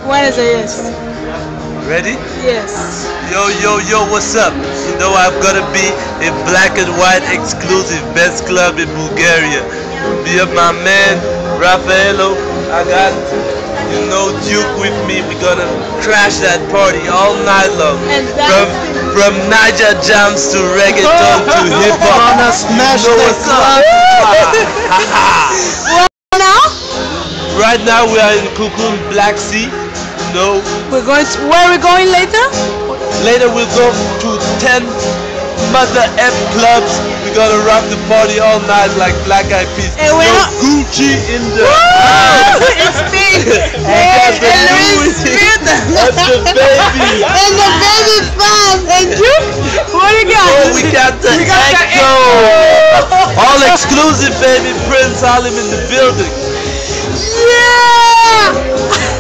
When is it? Yes. Ready? Yes. Yo, yo, yo, what's up? You know I'm gonna be in black and white exclusive best club in Bulgaria. Be up my man, Raffaello. I got, Duke with me. We're gonna crash that party all night long. From Niger jams to reggaeton to hip hop. Gonna smash the club. Well, now? Right now we are in Cocoon Black Sea. We're going to, where are we going later? Later we'll go to 10 Mother F clubs. We're gonna rock the party all night like Black Eyed Peas. Hey, we're not Gucci in the it's me! and the Louis and the baby. And the baby fans! And you? What do you got? Oh, we got the Echo! All exclusive, baby. Prince Alim in the building. Yeah!